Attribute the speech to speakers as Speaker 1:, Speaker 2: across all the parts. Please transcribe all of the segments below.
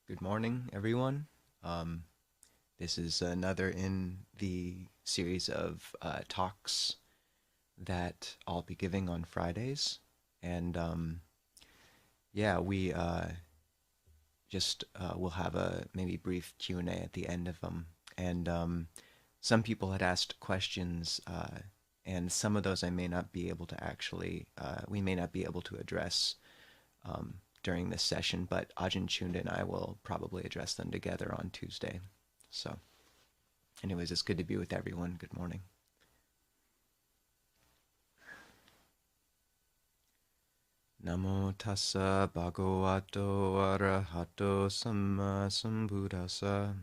Speaker 1: Good morning, everyone. Um, this is another in the series of talks that I'll be giving on Fridays. And yeah, we just will have a maybe brief Q&A at the end of them. And some people had asked questions, and some of those I may not be able to we may not be able to address during this session, but Ajahn Chunda and I will probably address them together on Tuesday. So, anyways, it's good to be with everyone. Good morning. Namo tassa bhagavato arahato samma sambuddhassa.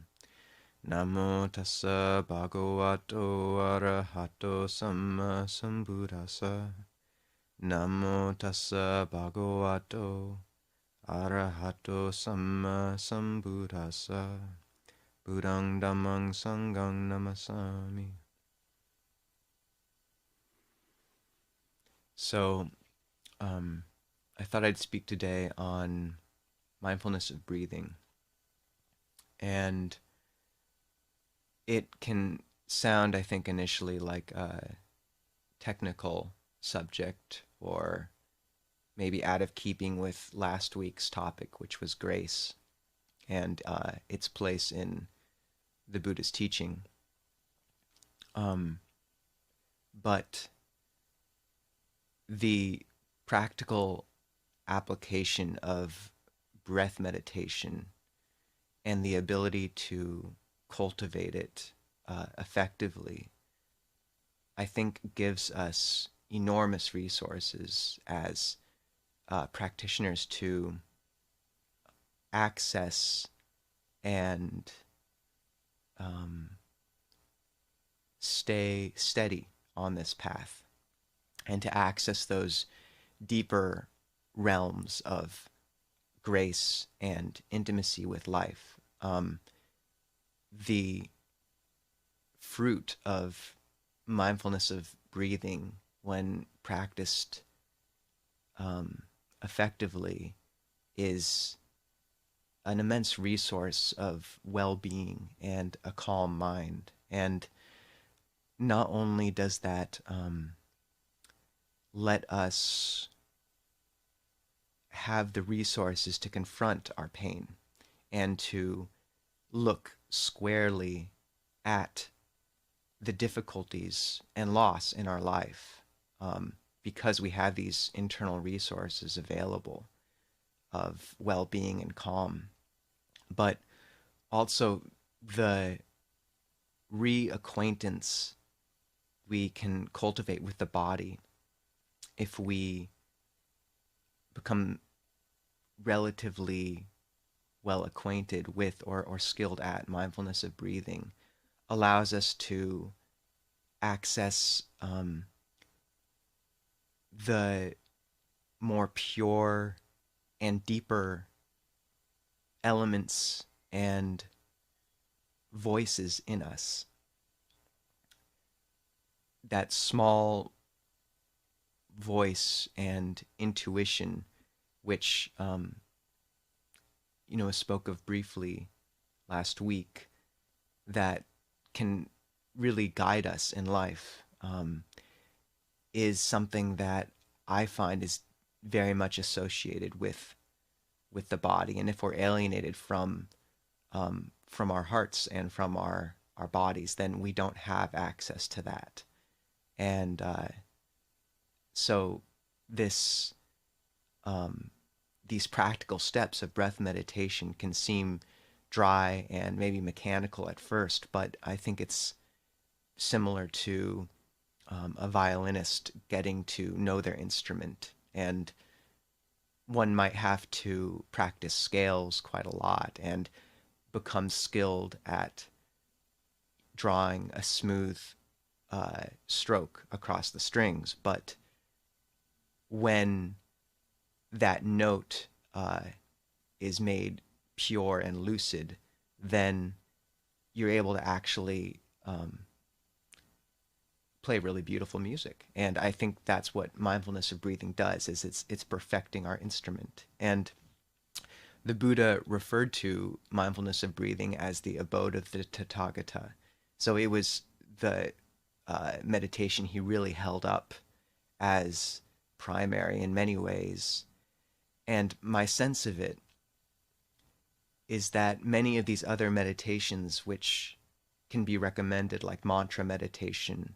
Speaker 1: Namo tassa bhagavato arahato samma sambuddhassa. Namo tassa bhagavato arahato samma sambuddhassa. Buddhang dhammang sanghang namasami. So, I thought I'd speak today on mindfulness of breathing. And it can sound, I think, initially like a technical subject or maybe out of keeping with last week's topic, which was grace and its place in the Buddha's teaching. But the practical application of breath meditation and the ability to cultivate it effectively, I think gives us enormous resources as practitioners to access and stay steady on this path and to access those deeper realms of grace and intimacy with life. The fruit of mindfulness of breathing, when practiced effectively, is an immense resource of well-being and a calm mind. And not only does that let us have the resources to confront our pain and to look squarely at the difficulties and loss in our life, because we have these internal resources available of well-being and calm, but also the reacquaintance we can cultivate with the body if we become relatively well acquainted with or skilled at mindfulness of breathing allows us to access the more pure and deeper elements and voices in us. That small voice and intuition, which I spoke of briefly last week, that can really guide us in life, is something that I find is very much associated with the body. And if we're alienated from our hearts and from our bodies, then we don't have access to that. And so this these practical steps of breath meditation can seem dry and maybe mechanical at first, but I think it's similar to a violinist getting to know their instrument. And one might have to practice scales quite a lot and become skilled at drawing a smooth stroke across the strings. But when that note is made pure and lucid, then you're able to actually play really beautiful music. And I think that's what mindfulness of breathing does, is it's perfecting our instrument. And the Buddha referred to mindfulness of breathing as the abode of the Tathagata. So it was the meditation he really held up as primary in many ways. And my sense of it is that many of these other meditations, which can be recommended, like mantra meditation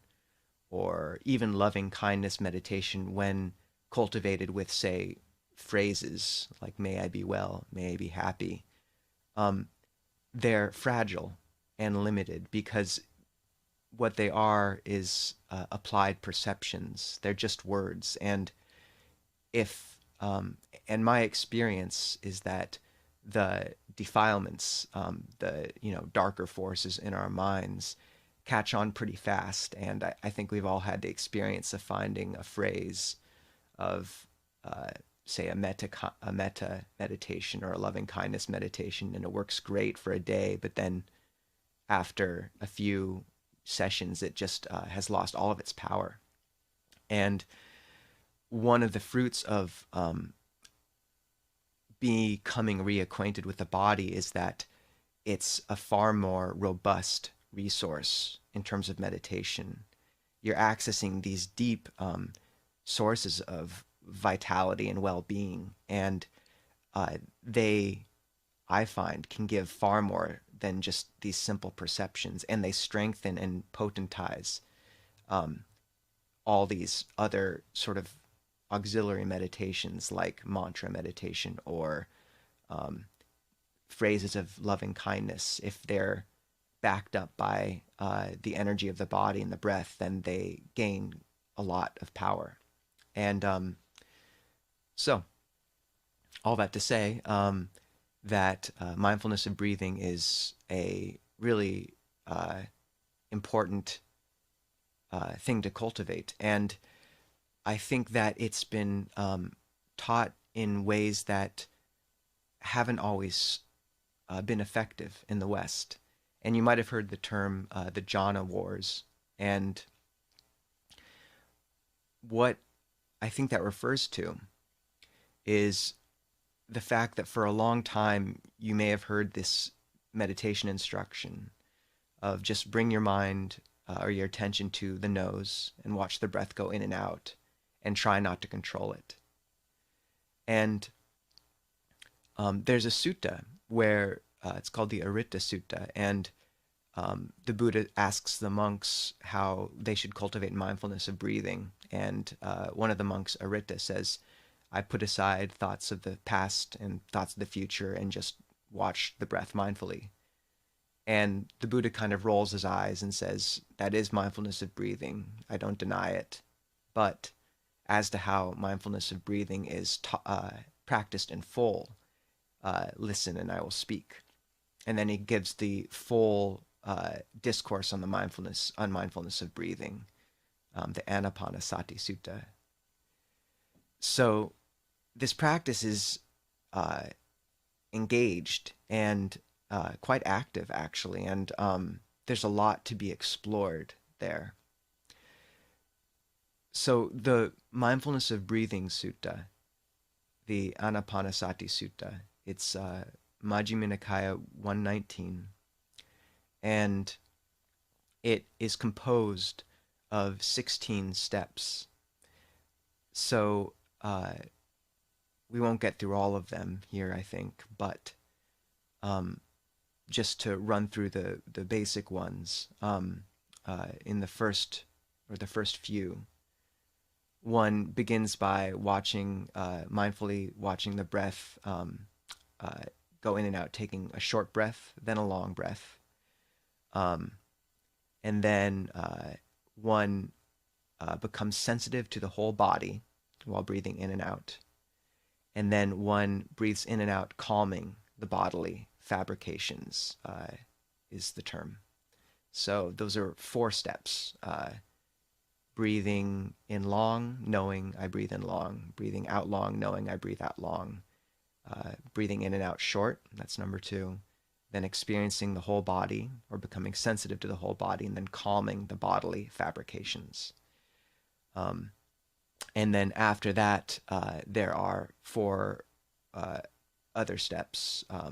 Speaker 1: or even loving kindness meditation, when cultivated with, say, phrases like "May I be well," "May I be happy," um, they're fragile and limited because what they are is applied perceptions. They're just words, and if and my experience is that the defilements, the darker forces in our minds, catch on pretty fast. And I think we've all had the experience of finding a phrase of, say, a metta meditation or a loving kindness meditation, and it works great for a day, but then after a few sessions, it just has lost all of its power. And one of the fruits of becoming reacquainted with the body is that it's a far more robust resource in terms of meditation. You're accessing these deep sources of vitality and well-being, and they, I find, can give far more than just these simple perceptions, and they strengthen and potentize all these other sort of auxiliary meditations like mantra meditation or phrases of loving kindness. If they're backed up by the energy of the body and the breath, then they gain a lot of power. And so, all that to say that mindfulness of breathing is a really important thing to cultivate. And I think that it's been taught in ways that haven't always been effective in the West. And you might have heard the term the jhana wars. And what I think that refers to is the fact that for a long time you may have heard this meditation instruction of just bring your mind or your attention to the nose and watch the breath go in and out and try not to control it. And there's a sutta where it's called the Aritta Sutta, and the Buddha asks the monks how they should cultivate mindfulness of breathing. And one of the monks, Aritta, says, I put aside thoughts of the past and thoughts of the future and just watch the breath mindfully. And the Buddha kind of rolls his eyes and says, that is mindfulness of breathing. I don't deny it. But as to how mindfulness of breathing is practiced in full, listen and I will speak. And then he gives the full discourse on the mindfulness of breathing, the Anapanasati Sutta. So this practice is engaged and quite active, actually, and there's a lot to be explored there. So the mindfulness of breathing sutta, the Anapanasati Sutta, it's Majjhima Nikaya 119, and it is composed of 16 steps. So we won't get through all of them here, I think, but just to run through the basic ones, in the first few, one begins by mindfully watching the breath go in and out, taking a short breath, then a long breath. And then one becomes sensitive to the whole body while breathing in and out. And then one breathes in and out, calming the bodily fabrications, is the term. So those are 4 steps. Breathing in long, knowing I breathe in long. Breathing out long, knowing I breathe out long. Breathing in and out short, that's number 2. Then experiencing the whole body or becoming sensitive to the whole body, and then calming the bodily fabrications. And then after that, there are 4 other steps. I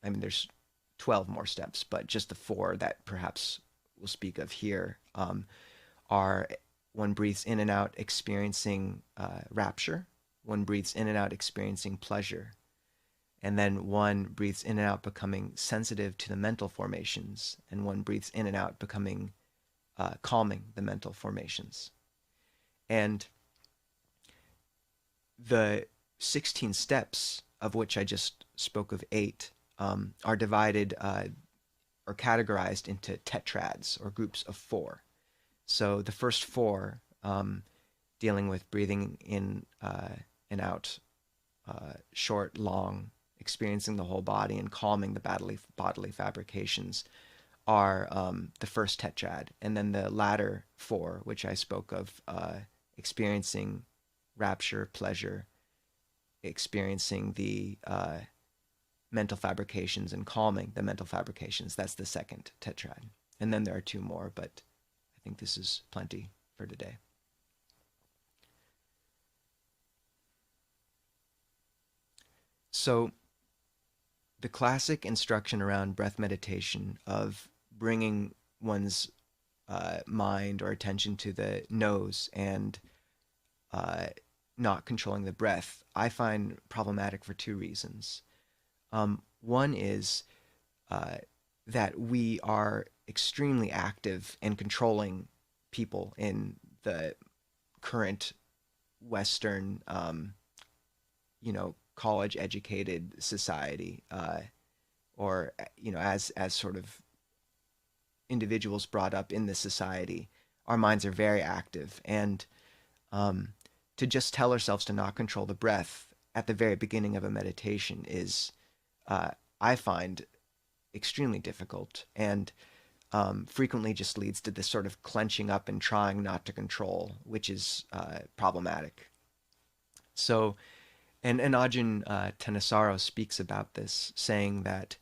Speaker 1: mean, there's 12 more steps, but just the four that perhaps we'll speak of here are one breathes in and out experiencing rapture, one breathes in and out experiencing pleasure, and then one breathes in and out becoming sensitive to the mental formations, and one breathes in and out becoming calming the mental formations. And the 16 steps, of which I just spoke of 8, are divided or categorized into tetrads, or groups of 4. So the first 4, dealing with breathing in and out, short, long, experiencing the whole body, and calming the bodily fabrications, are the first tetrad. And then the latter 4, which I spoke of, experiencing rapture, pleasure, experiencing the mental fabrications, and calming the mental fabrications, that's the second tetrad. And then there are 2 more, but I think this is plenty for today. So the classic instruction around breath meditation of bringing one's mind or attention to the nose and not controlling the breath, I find problematic for 2 reasons. One is that we are extremely active and controlling people in the current Western, college-educated society, or as sort of individuals brought up in this society, our minds are very active, and to just tell ourselves to not control the breath at the very beginning of a meditation is, I find, extremely difficult, and frequently just leads to this sort of clenching up and trying not to control, which is problematic. So, and Ajahn Thanissaro speaks about this, saying that,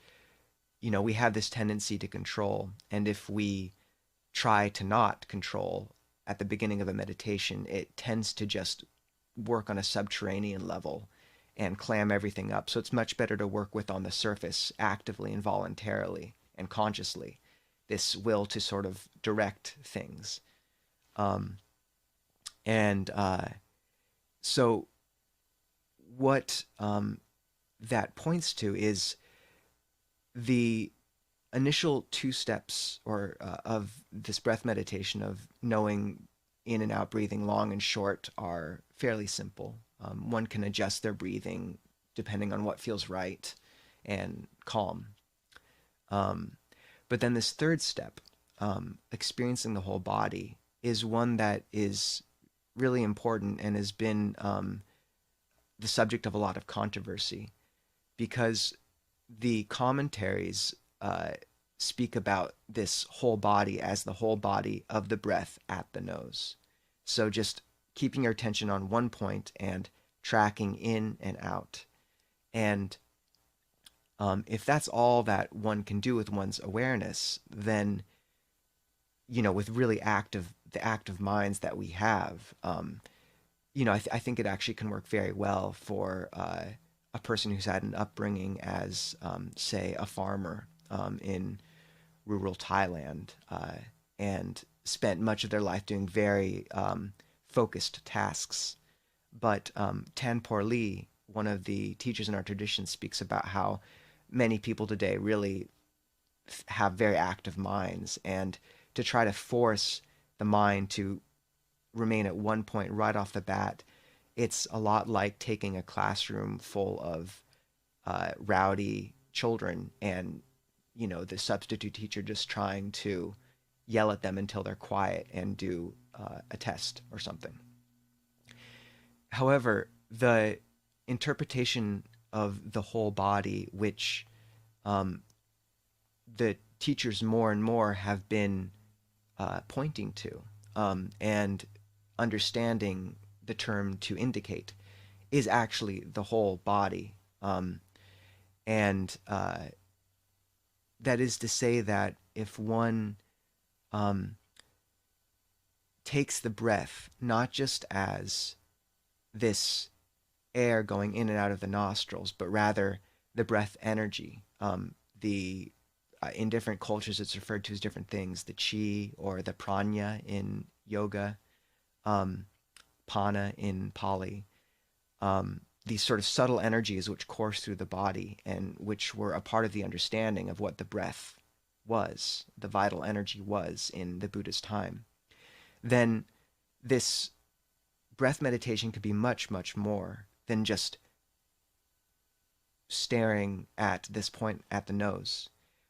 Speaker 1: we have this tendency to control, and if we try to not control at the beginning of a meditation, it tends to just work on a subterranean level and clam everything up. So it's much better to work with on the surface, actively and voluntarily and consciously, this will to sort of direct things. So what that points to is the initial 2 steps of this breath meditation of knowing in and out breathing, long and short, are fairly simple. One can adjust their breathing depending on what feels right and calm. But then this 3rd step, experiencing the whole body, is one that is really important and has been the subject of a lot of controversy, because the commentaries speak about this whole body as the whole body of the breath at the nose. So just keeping your attention on one point and tracking in and out. And if that's all that one can do with one's awareness, then, with really the active minds that we have, I think it actually can work very well for a person who's had an upbringing as, say, a farmer in rural Thailand, and spent much of their life doing very focused tasks. But Tanpor Lee, one of the teachers in our tradition, speaks about how many people today really have very active minds, and to try to force the mind to remain at one point right off the bat, it's a lot like taking a classroom full of rowdy children and, the substitute teacher just trying to yell at them until they're quiet and do a test or something. However, the interpretation of the whole body, which the teachers more and more have been pointing to, and understanding the term to indicate, is actually the whole body. And that is to say that if one takes the breath not just as this air going in and out of the nostrils, but rather the breath energy. The In different cultures, it's referred to as different things: the chi or the prana in yoga, um, pana in Pali. These sort of subtle energies which course through the body and which were a part of the understanding of what the breath was, the vital energy was in the Buddha's time. Then this breath meditation could be much, much more than just staring at this point at the nose.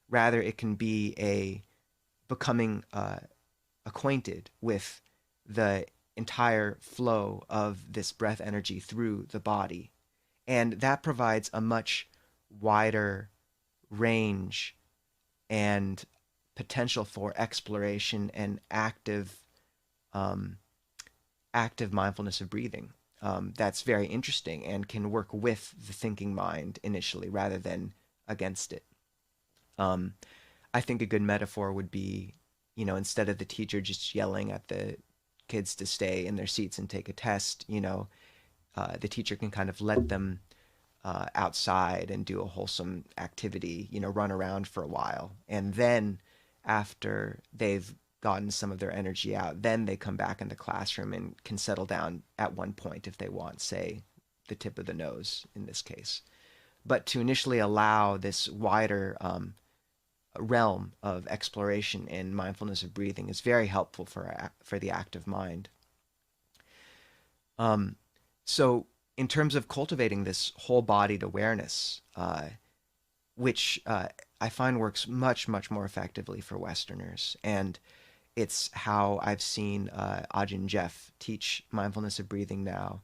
Speaker 1: Rather, it can be a becoming acquainted with the entire flow of this breath energy through the body. And that provides a much wider range and potential for exploration and um, active mindfulness of breathing. That's very interesting and can work with the thinking mind initially rather than against it. Um, I think a good metaphor would be, instead of the teacher just yelling at the kids to stay in their seats and take a test, the teacher can kind of let them outside and do a wholesome activity, run around for a while. And then after they've gotten some of their energy out, then they come back in the classroom and can settle down at one point if they want, say, the tip of the nose in this case. But to initially allow this wider realm of exploration in mindfulness of breathing is very helpful for the active mind. So in terms of cultivating this whole-bodied awareness, which I find works much, much more effectively for Westerners, and it's how I've seen Ajahn Jeff teach mindfulness of breathing now.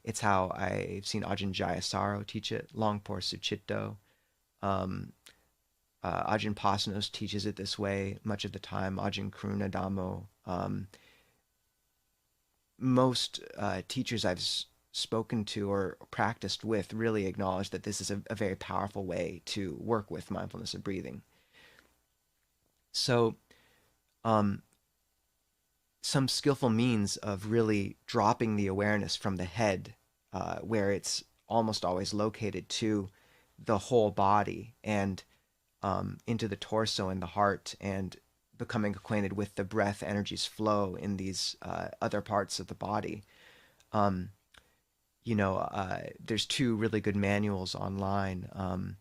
Speaker 1: It's how I've seen Ajahn Jayasaro teach it, Longpo Suchitto. Ajahn Pasanos teaches it this way much of the time, Ajahn Karuna Dhammo. Most teachers I've spoken to or practiced with really acknowledge that this is a very powerful way to work with mindfulness of breathing. So some skillful means of really dropping the awareness from the head, where it's almost always located, to the whole body and into the torso and the heart, and becoming acquainted with the breath energy's flow in these other parts of the body. There's two really good manuals online,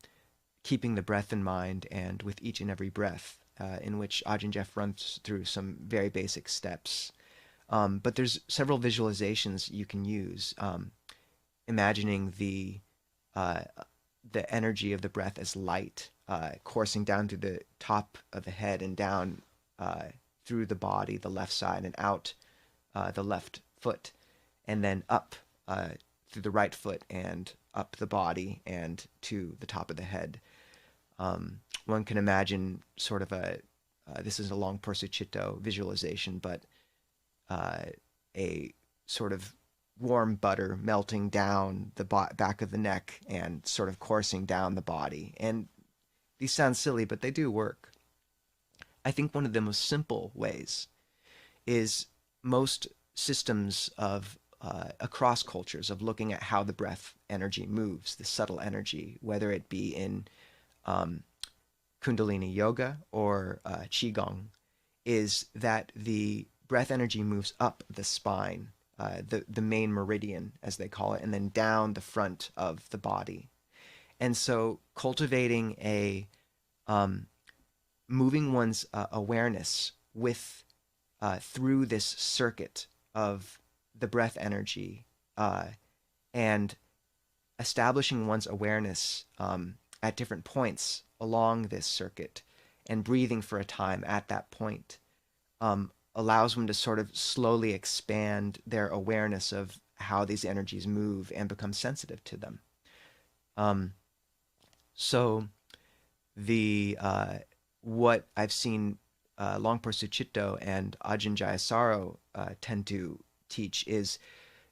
Speaker 1: Keeping the Breath in Mind and With Each and Every Breath, in which Ajahn Jeff runs through some very basic steps. But there's several visualizations you can use, imagining the energy of the breath as light, coursing down through the top of the head and down through the body, the left side, and out the left foot, and then up through the right foot and up the body and to the top of the head. One can imagine sort of this is a Longpo Suchitto visualization, but a sort of warm butter melting down the back of the neck and sort of coursing down the body. And these sound silly, but they do work. I think one of the most simple ways is most systems of across cultures of looking at how the breath energy moves, the subtle energy, whether it be in Kundalini yoga or Qigong, is that the breath energy moves up the spine, the main meridian, as they call it, and then down the front of the body. And so cultivating moving one's awareness with through this circuit of the breath energy, and establishing one's awareness at different points along this circuit and breathing for a time at that point allows one to sort of slowly expand their awareness of how these energies move and become sensitive to them. So the what I've seen Longpo Suchitto and Ajahn Jayasaro tend to teach is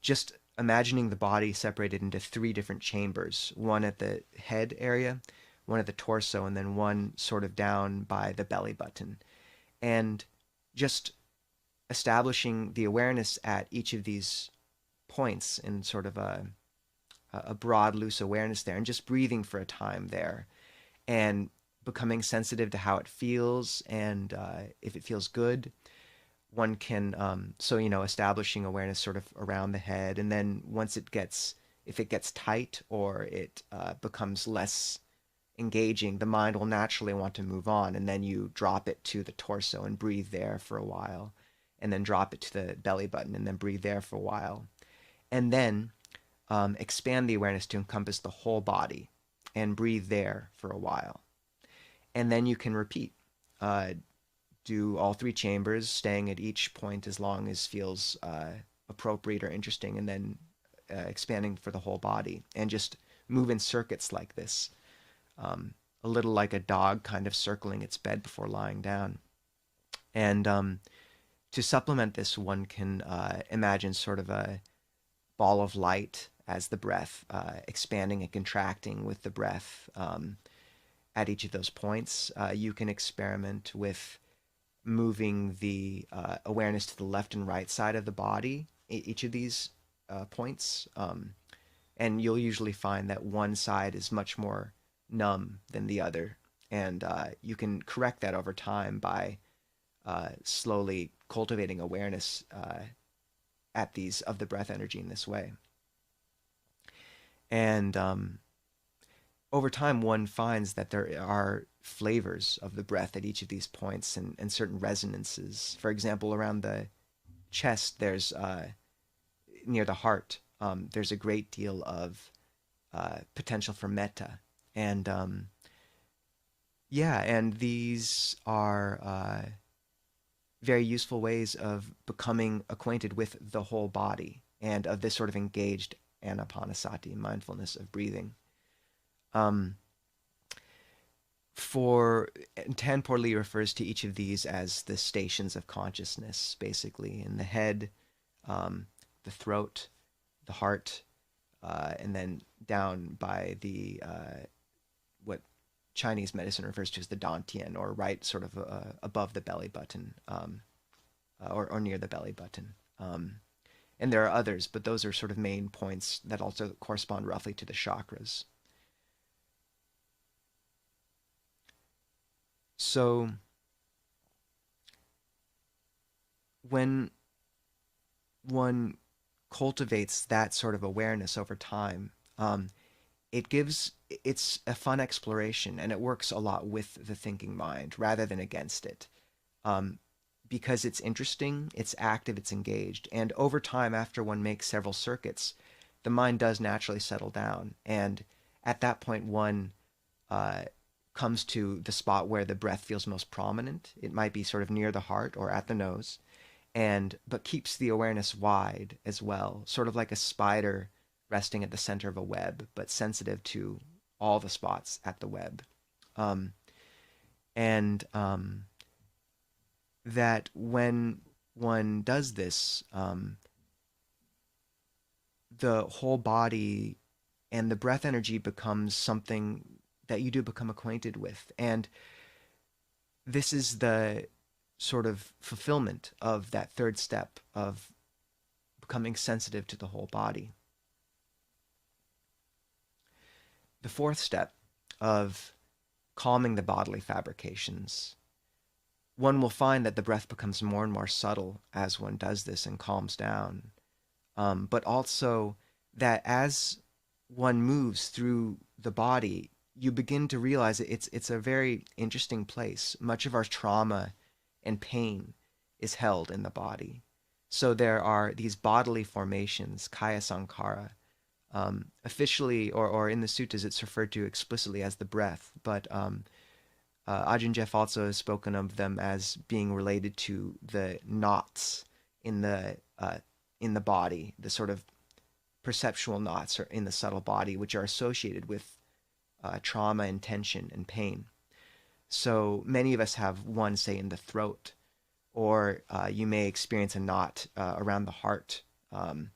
Speaker 1: just imagining the body separated into three different chambers, one at the head area, one at the torso, and then one sort of down by the belly button. And just establishing the awareness at each of these points in sort of a a broad, loose awareness there, and just breathing for a time there, and becoming sensitive to how it feels, and if it feels good. One can, establishing awareness sort of around the head, and then if it gets tight or it becomes less engaging, the mind will naturally want to move on, and then you drop it to the torso and breathe there for a while, and then drop it to the belly button and then breathe there for a while, and then expand the awareness to encompass the whole body and breathe there for a while, and then you can repeat. Do all three chambers, staying at each point as long as feels appropriate or interesting, and then expanding for the whole body, and just move in circuits like this, a little like a dog kind of circling its bed before lying down. And to supplement this, one can imagine sort of a ball of light as the breath, expanding and contracting with the breath at each of those points. You can experiment with moving the awareness to the left and right side of the body, each of these points. And you'll usually find that one side is much more numb than the other. And you can correct that over time by slowly cultivating awareness of the breath energy in this way. And over time, one finds that there are flavors of the breath at each of these points, and certain resonances. For example, around the chest, there's near the heart, there's a great deal of potential for metta. And and these are very useful ways of becoming acquainted with the whole body and of this sort of engaged anapanasati, mindfulness of breathing. Tanpor Lee refers to each of these as the stations of consciousness, basically, in the head, the throat, the heart, and then down by the what Chinese medicine refers to as the dantian, or right sort of above the belly button, or near the belly button. And there are others, but those are sort of main points that also correspond roughly to the chakras. So when one cultivates that sort of awareness over time, it's a fun exploration, and it works a lot with the thinking mind rather than against it. Because it's interesting, it's active, it's engaged. And over time, after one makes several circuits, the mind does naturally settle down. And at that point, one comes to the spot where the breath feels most prominent. It might be sort of near the heart or at the nose, but keeps the awareness wide as well, sort of like a spider resting at the center of a web, but sensitive to all the spots at the web. That when one does this, the whole body and the breath energy becomes something that you do become acquainted with. And this is the sort of fulfillment of that third step of becoming sensitive to the whole body. The fourth step of calming the bodily fabrications, one will find that the breath becomes more and more subtle as one does this and calms down. But also that as one moves through the body, you begin to realize it's a very interesting place. Much of our trauma and pain is held in the body. So there are these bodily formations, kaya sankhara. Officially, or in the suttas, it's referred to explicitly as the breath, but Ajahn Jeff also has spoken of them as being related to the knots in the body, the sort of perceptual knots in the subtle body, which are associated with trauma and tension and pain. So many of us have one, say, in the throat, or you may experience a knot around the heart and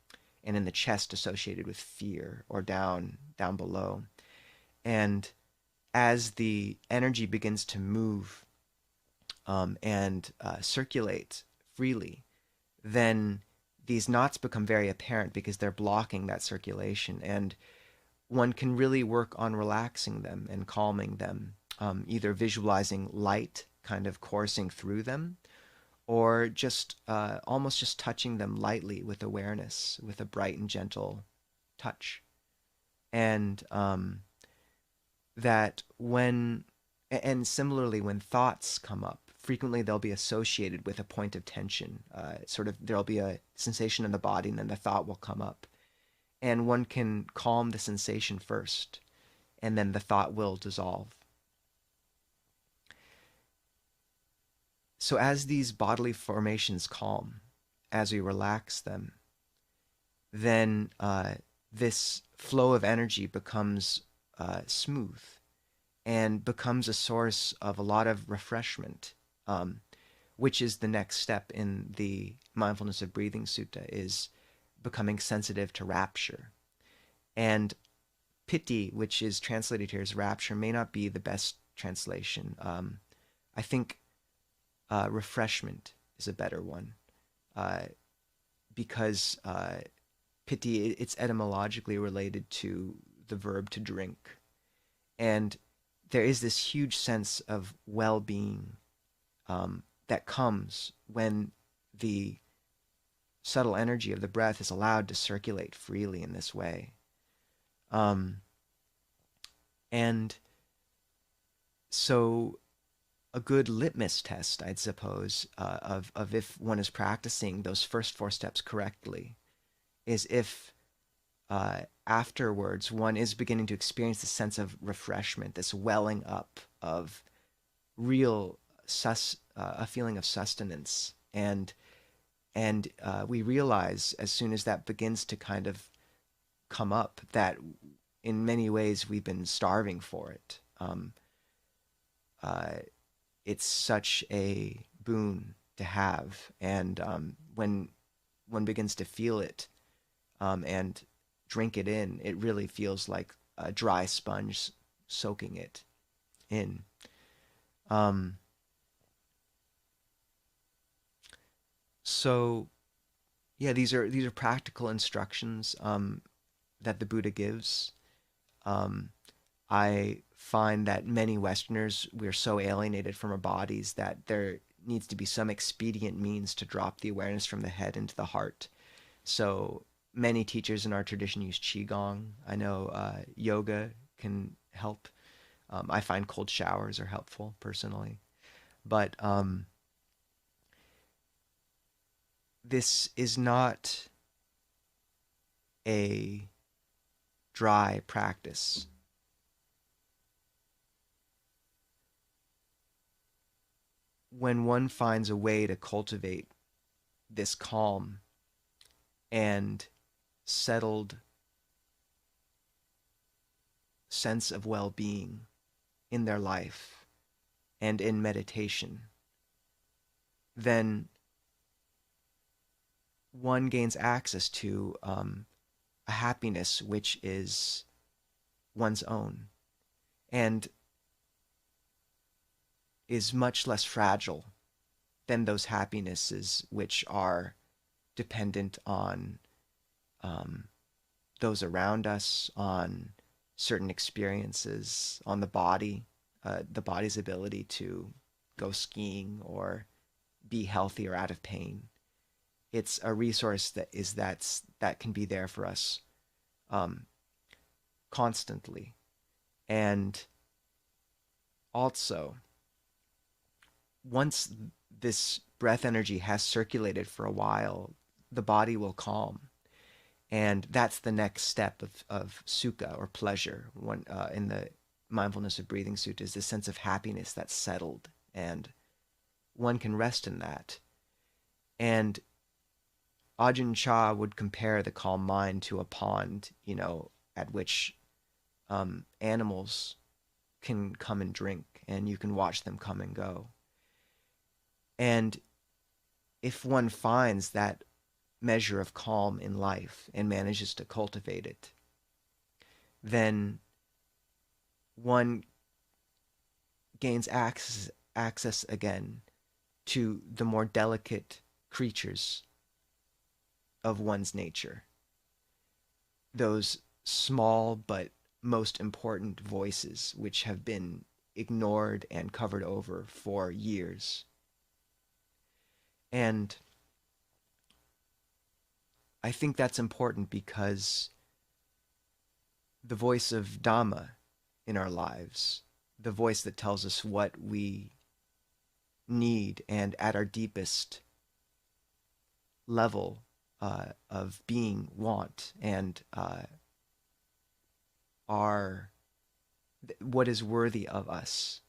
Speaker 1: in the chest associated with fear, or down below. And as the energy begins to move and circulate freely, then these knots become very apparent because they're blocking that circulation. And one can really work on relaxing them and calming them, either visualizing light kind of coursing through them, or just almost just touching them lightly with awareness, with a bright and gentle touch. And that when, and similarly, when thoughts come up, frequently they'll be associated with a point of tension. Sort of, there'll be a sensation in the body, and then the thought will come up. And one can calm the sensation first, and then the thought will dissolve. So as these bodily formations calm, as we relax them, then this flow of energy becomes smooth and becomes a source of a lot of refreshment, which is the next step in the mindfulness of breathing sutta, is becoming sensitive to rapture. And piti, which is translated here as rapture, may not be the best translation. I think refreshment is a better one, because piti, it's etymologically related to the verb to drink. And there is this huge sense of well-being that comes when the subtle energy of the breath is allowed to circulate freely in this way. And so a good litmus test, I'd suppose, of if one is practicing those first four steps correctly, is if afterwards one is beginning to experience the sense of refreshment, this welling up of real a feeling of sustenance, and we realize as soon as that begins to kind of come up that in many ways we've been starving for it. It's such a boon to have, and when one begins to feel it and drink it in, it really feels like a dry sponge soaking it in. So, yeah, these are practical instructions that the Buddha gives. I find that many Westerners, we're so alienated from our bodies that there needs to be some expedient means to drop the awareness from the head into the heart. So many teachers in our tradition use qigong. I know yoga can help. I find cold showers are helpful personally, but this is not a dry practice. When one finds a way to cultivate this calm and settled sense of well-being in their life and in meditation, then one gains access to a happiness which is one's own and is much less fragile than those happinesses which are dependent on those around us, on certain experiences, on the body's ability to go skiing or be healthy or out of pain. It's a resource that can be there for us constantly. And also, once this breath energy has circulated for a while, the body will calm. And that's the next step of sukha, or pleasure. One, in the mindfulness of breathing sutta, is this sense of happiness that's settled, and one can rest in that. And Ajahn Chah would compare the calm mind to a pond, at which animals can come and drink, and you can watch them come and go. And if one finds that measure of calm in life and manages to cultivate it, then one gains access again to the more delicate creatures of one's nature. Those small but most important voices which have been ignored and covered over for years. And I think that's important because the voice of Dhamma in our lives, the voice that tells us what we need and at our deepest level of being want and our what is worthy of us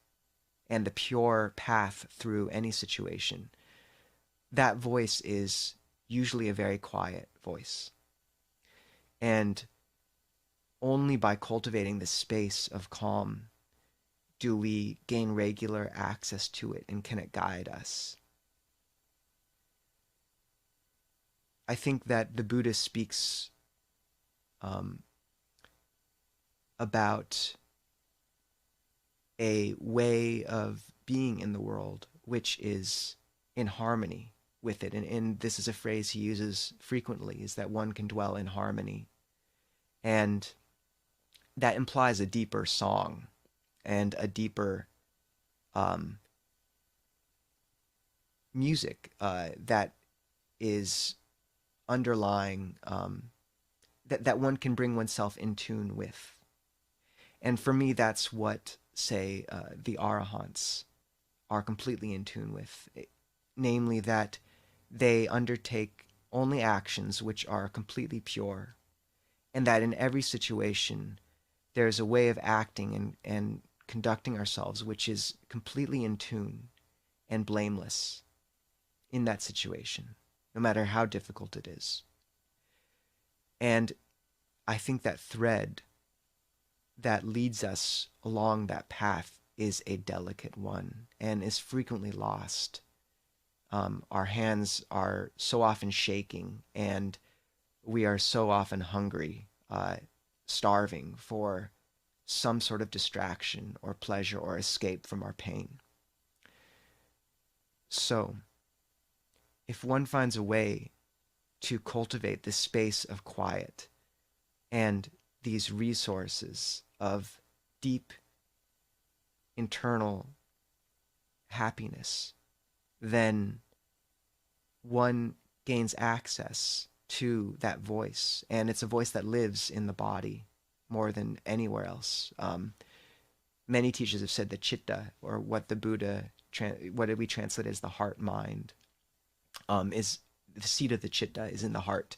Speaker 1: and the pure path through any situation, that voice is usually a very quiet voice. And only by cultivating this space of calm do we gain regular access to it, and can it guide us. I think that the Buddha speaks about a way of being in the world which is in harmony with it. And this is a phrase he uses frequently, is that one can dwell in harmony. And that implies a deeper song and a deeper music that is underlying, that one can bring oneself in tune with. And for me, that's what, say, the Arahants are completely in tune with, namely that they undertake only actions which are completely pure, and that in every situation there's a way of acting and conducting ourselves which is completely in tune and blameless in that situation, no matter how difficult it is. And I think that thread that leads us along that path is a delicate one and is frequently lost. Our hands are so often shaking, and we are so often hungry, starving for some sort of distraction or pleasure or escape from our pain. So, if one finds a way to cultivate this space of quiet and these resources of deep internal happiness, then one gains access to that voice. And it's a voice that lives in the body more than anywhere else. Many teachers have said that chitta, or what the Buddha, what we translate as the heart mind, is the seat of the chitta is in the heart.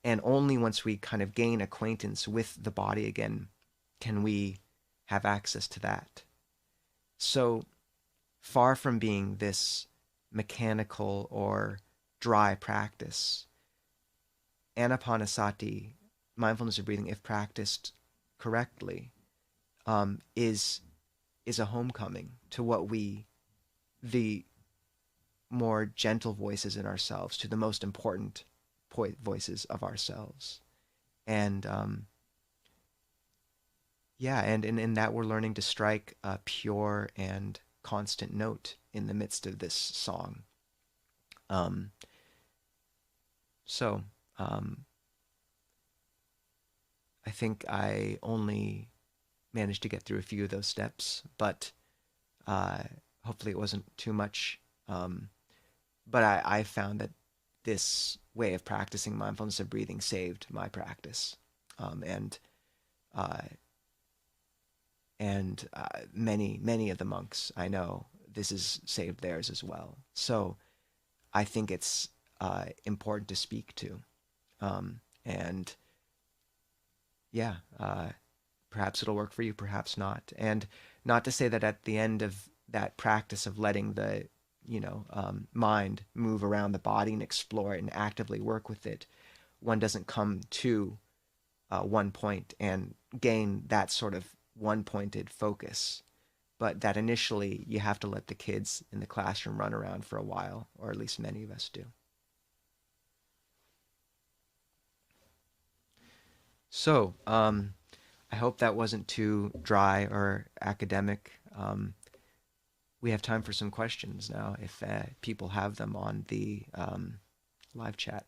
Speaker 1: And only once we kind of gain acquaintance with the body again can we have access to that. So far from being this mechanical or dry practice, anapanasati, mindfulness of breathing, if practiced correctly, is a homecoming to what the more gentle voices in ourselves, to the most important voices of ourselves. And and in that we're learning to strike a pure and constant note in the midst of this song. I think I only managed to get through a few of those steps, but hopefully it wasn't too much. But I found that this way of practicing mindfulness of breathing saved my practice, and many of the monks I know, this has saved theirs as well. So I think it's important to speak to, and perhaps it'll work for you, perhaps not. And not to say that at the end of that practice of letting the mind move around the body and explore it and actively work with it, one doesn't come to one point and gain that sort of one-pointed focus. But that initially you have to let the kids in the classroom run around for a while, or at least many of us do. So, I hope that wasn't too dry or academic. We have time for some questions now, if people have them on the live chat.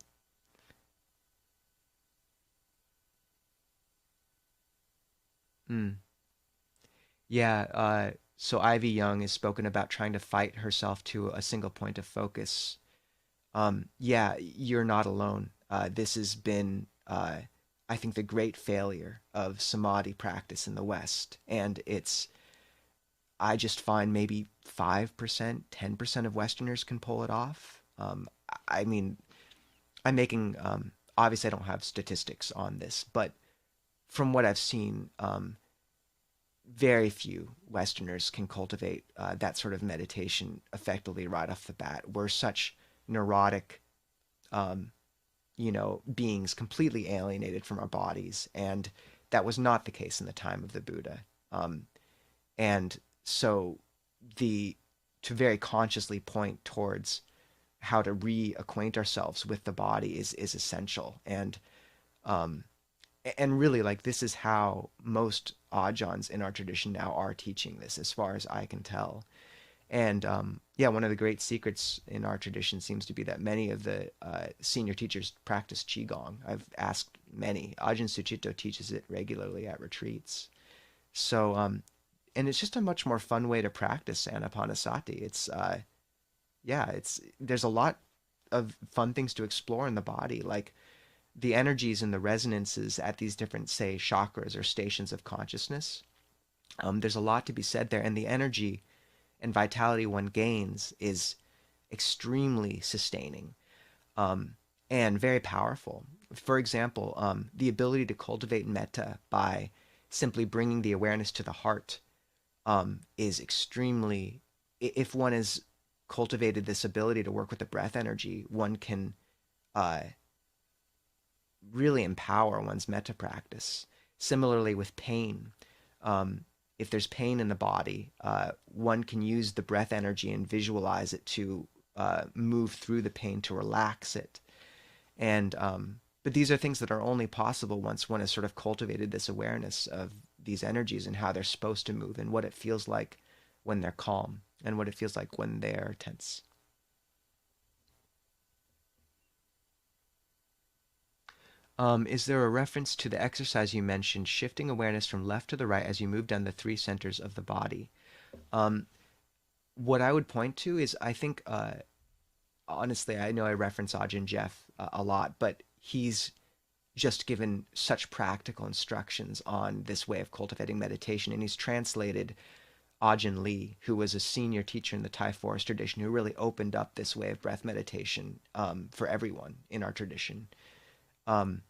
Speaker 1: Mm. Yeah. So Ivy Young has spoken about trying to fight herself to a single point of focus. Yeah, you're not alone. This has been, I think, the great failure of samadhi practice in the West. And I just find maybe 5%, 10% of Westerners can pull it off. I mean, I'm making, obviously, I don't have statistics on this, but from what I've seen, very few Westerners can cultivate that sort of meditation effectively right off the bat. We're such neurotic, um, beings completely alienated from our bodies. And that was not the case in the time of the Buddha. Um, and so the to very consciously point towards how to reacquaint ourselves with the body is essential. Um, and really, like, this is how most ajahns in our tradition now are teaching this, as far as I can tell. And yeah, one of the great secrets in our tradition seems to be that many of the senior teachers practice qigong. I've asked many. Ajahn Sucitto teaches it regularly at retreats. So, and it's just a much more fun way to practice anapanasati. Yeah, there's a lot of fun things to explore in the body, like the energies and the resonances at these different, say, chakras or stations of consciousness. There's a lot to be said there, and the energy and vitality one gains is extremely sustaining, um, and very powerful. For example, the ability to cultivate metta by simply bringing the awareness to the heart is extremely, if one has cultivated this ability to work with the breath energy, one can uh, really empower one's metta practice. Similarly, with pain, if there's pain in the body, one can use the breath energy and visualize it to move through the pain to relax it. And but these are things that are only possible once one has sort of cultivated this awareness of these energies and how they're supposed to move and what it feels like when they're calm and what it feels like when they're tense. Is there a reference to the exercise you mentioned, shifting awareness from left to the right as you move down the three centers of the body? Um, what I would point to is, I think, honestly, I know I reference Ajahn Jeff a lot, but he's just given such practical instructions on this way of cultivating meditation, and he's translated Ajahn Lee, who was a senior teacher in the Thai forest tradition, who really opened up this way of breath meditation for everyone in our tradition. Um,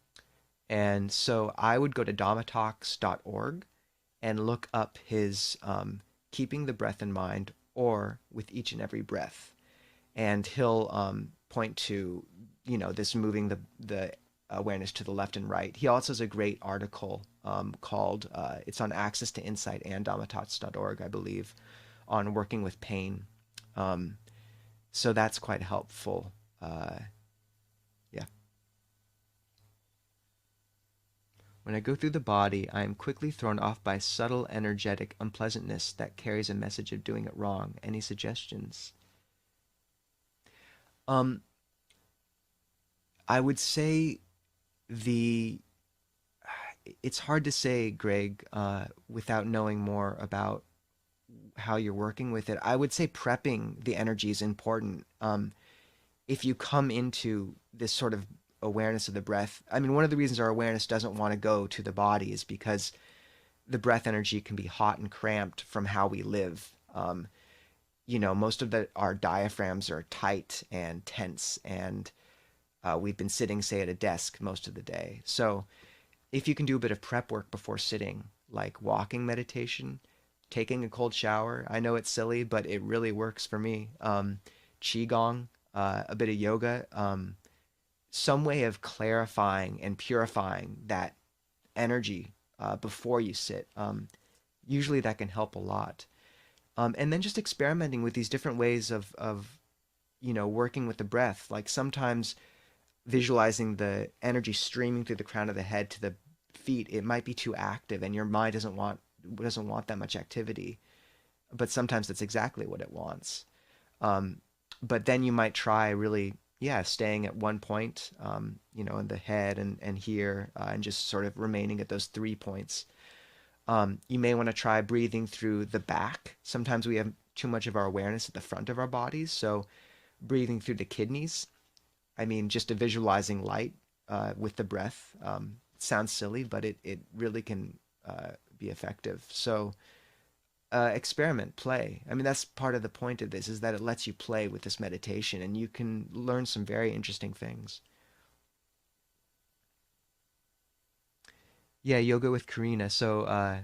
Speaker 1: And so I would go to dhammatalks.org and look up his Keeping the Breath in Mind, or With Each and Every Breath. And he'll point to, this moving the awareness to the left and right. He also has a great article called, it's on Access to Insight and dhammatalks.org, I believe, on working with pain. Um, so that's quite helpful. Yeah. When I go through the body, I am quickly thrown off by subtle, energetic unpleasantness that carries a message of doing it wrong. Any suggestions? Um, I would say the it's hard to say, Greg, without knowing more about how you're working with it. I would say prepping the energy is important. If you come into this sort of awareness of the breath, I mean, one of the reasons our awareness doesn't want to go to the body is because the breath energy can be hot and cramped from how we live. Most of our diaphragms are tight and tense, and we've been sitting, say, at a desk most of the day. So if you can do a bit of prep work before sitting, like walking meditation, taking a cold shower, I know it's silly, but it really works for me. Qigong, a bit of yoga, some way of clarifying and purifying that energy before you sit. Usually that can help a lot. And then just experimenting with these different ways of working with the breath. Like sometimes visualizing the energy streaming through the crown of the head to the feet, it might be too active, and your mind doesn't want that much activity. But sometimes that's exactly what it wants. Um, but then you might try really, yeah, staying at one point, in the head and here, and just sort of remaining at those 3 points. You may want to try breathing through the back. Sometimes we have too much of our awareness at the front of our bodies, so breathing through the kidneys. I mean, just a visualizing light with the breath. It sounds silly, but it really can be effective. So experiment, play. I mean, that's part of the point of this is that it lets you play with this meditation, and you can learn some very interesting things. Yeah, yoga with Karina. So,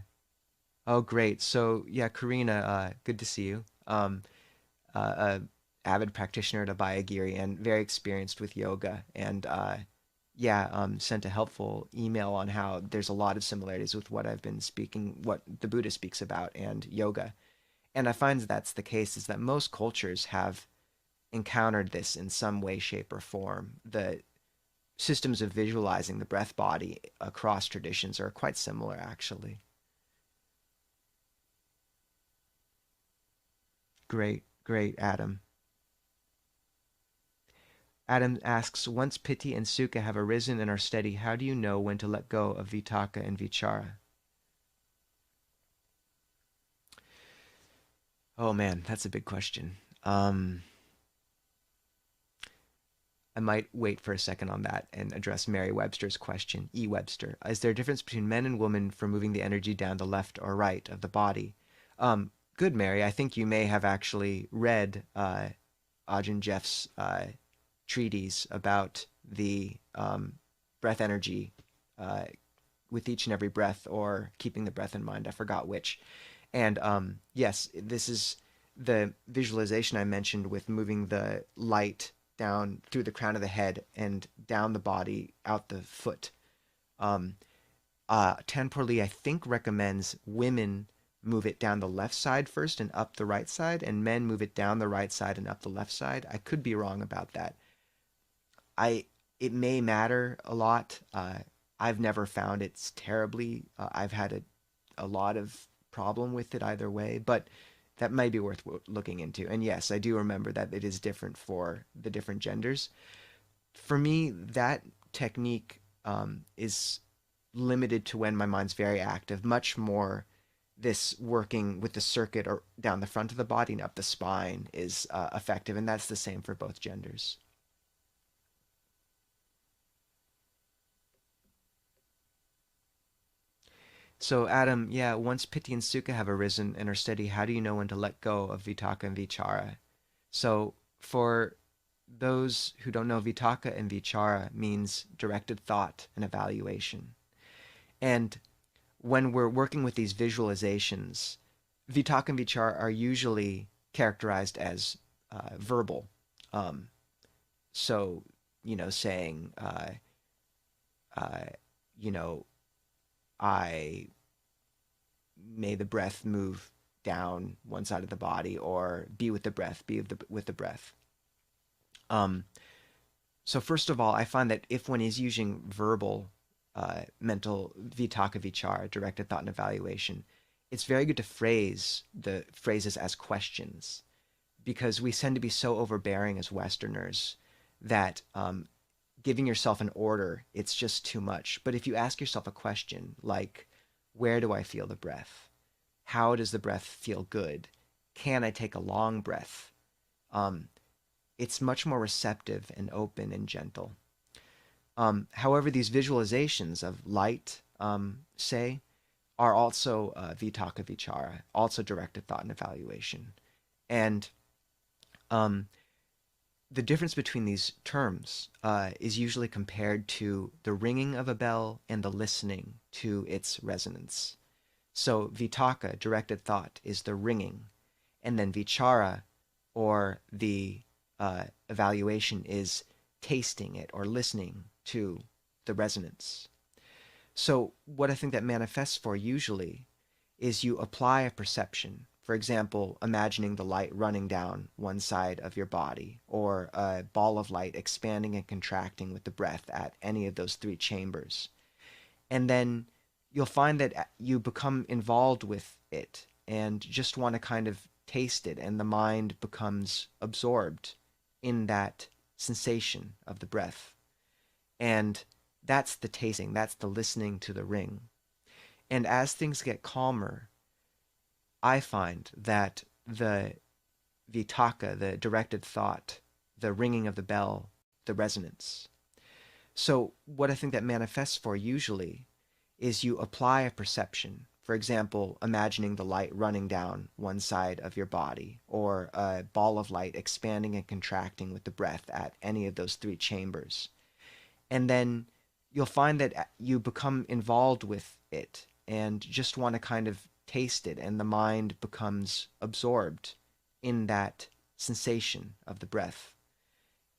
Speaker 1: oh, great. So, yeah, Karina, good to see you. A avid practitioner at Abhayagiri and very experienced with yoga. And yeah, sent a helpful email on how there's a lot of similarities with what I've been speaking, what the Buddha speaks about, and yoga. And I find that's the case is that most cultures have encountered this in some way, shape, or form. The systems of visualizing the breath body across traditions are quite similar, actually. Great, great, Adam. Adam asks, once piti and sukha have arisen and are steady, how do you know when to let go of vitaka and vichara? Oh man, that's a big question. I might wait for a second on that and address Mary Webster's question. E. Webster, is there a difference between men and women for moving the energy down the left or right of the body? Good, Mary. I think you may have actually read Ajahn Jeff's treatise about the breath energy uh, with each and every breath, or keeping the breath in mind. I forgot which. And yes, this is the visualization I mentioned with moving the light down through the crown of the head and down the body, out the foot. Um, Tanpurli, I think, recommends women move it down the left side first and up the right side, and men move it down the right side and up the left side. I could be wrong about that. I It may matter a lot. I've never found it's terribly. I've had a lot of problem with it either way, but that might be worth looking into. And yes, I do remember that it is different for the different genders. For me, that technique is limited to when my mind's very active. Much more, this working with the circuit or down the front of the body and up the spine is effective, and that's the same for both genders. So, Adam, yeah, once piti and sukha have arisen and are steady, how do you know when to let go of vitaka and vichara? So, for those who don't know, vitaka and vichara means directed thought and evaluation. And when we're working with these visualizations, vitaka and vichara are usually characterized as verbal. Um, so, saying, uh, you know, I may the breath move down one side of the body, or be with the breath, with the breath. Um, so first of all, I find that if one is using verbal mental vitaka vichara, directed thought and evaluation, it's very good to phrase the phrases as questions, because we tend to be so overbearing as Westerners that giving yourself an order, it's just too much. But if you ask yourself a question like, where do I feel the breath? How does the breath feel good? Can I take a long breath? Um, it's much more receptive and open and gentle. However, these visualizations of light, say, are also vitaka vichara, also directed thought and evaluation. And um, the difference between these terms is usually compared to the ringing of a bell and the listening to its resonance. So vitaka, directed thought, is the ringing, and then vichara, or the evaluation, is tasting it or listening to the resonance. So what I think that manifests for usually is you apply a perception. For example, imagining the light running down one side of your body, or a ball of light expanding and contracting with the breath at any of those three chambers. And then you'll find that you become involved with it and just want to kind of taste it, and the mind becomes absorbed in that sensation of the breath. And that's the tasting, that's the listening to the ring. And as things get calmer, I find that the vitaka, the directed thought, the ringing of the bell, the resonance. So what I think that manifests for usually is you apply a perception. For example, imagining the light running down one side of your body, or a ball of light expanding and contracting with the breath at any of those three chambers. And then you'll find that you become involved with it and just want to kind of taste it, and the mind becomes absorbed in that sensation of the breath.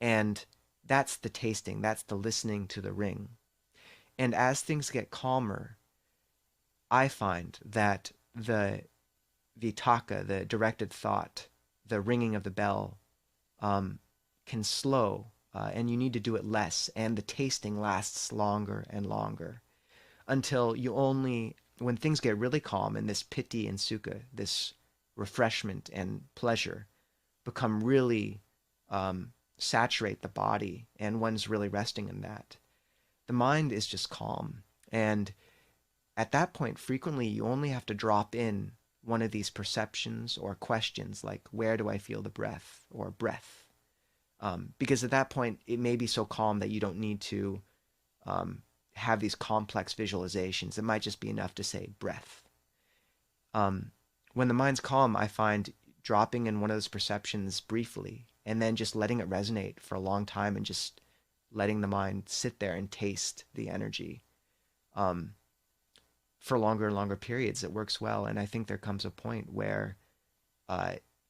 Speaker 1: And that's the tasting, that's the listening to the ring. And as things get calmer, I find that the vitaka, the directed thought, the ringing of the bell, can slow, and you need to do it less, and the tasting lasts longer and longer until you only, when things get really calm and this piti and sukha, this refreshment and pleasure, become really saturate the body, and one's really resting in that, the mind is just calm. And at that point, frequently you only have to drop in one of these perceptions or questions like, where do I feel the breath, or breath? Because at that point, it may be so calm that you don't need to have these complex visualizations. It might just be enough to say breath. When the mind's calm, I find dropping in one of those perceptions briefly and then just letting it resonate for a long time, and just letting the mind sit there and taste the energy for longer and longer periods. It works well. And I think there comes a point where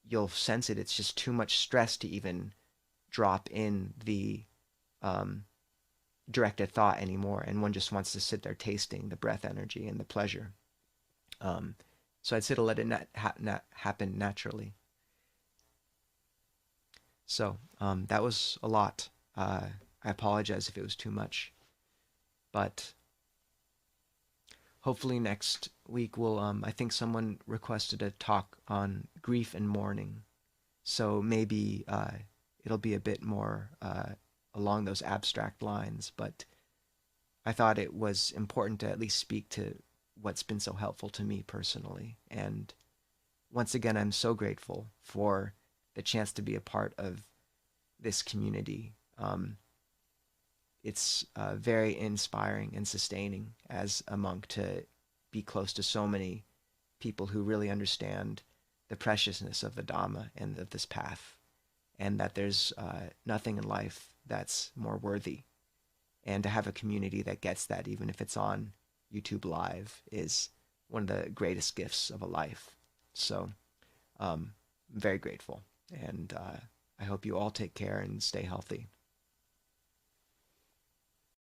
Speaker 1: you'll sense it. It's just too much stress to even drop in the directed thought anymore, and one just wants to sit there tasting the breath energy and the pleasure. So I'd say to let it happen naturally. So that was a lot. I apologize if it was too much, but hopefully next week we'll. I think someone requested a talk on grief and mourning, so maybe it'll be a bit more along those abstract lines. But I thought it was important to at least speak to what's been so helpful to me personally. And once again, I'm so grateful for the chance to be a part of this community. It's very inspiring and sustaining as a monk to be close to so many people who really understand the preciousness of the Dhamma and of this path, and that there's nothing in life that's more worthy. And to have a community that gets that, even if it's on YouTube Live, is one of the greatest gifts of a life. So I'm very grateful, and I hope you all take care and stay healthy.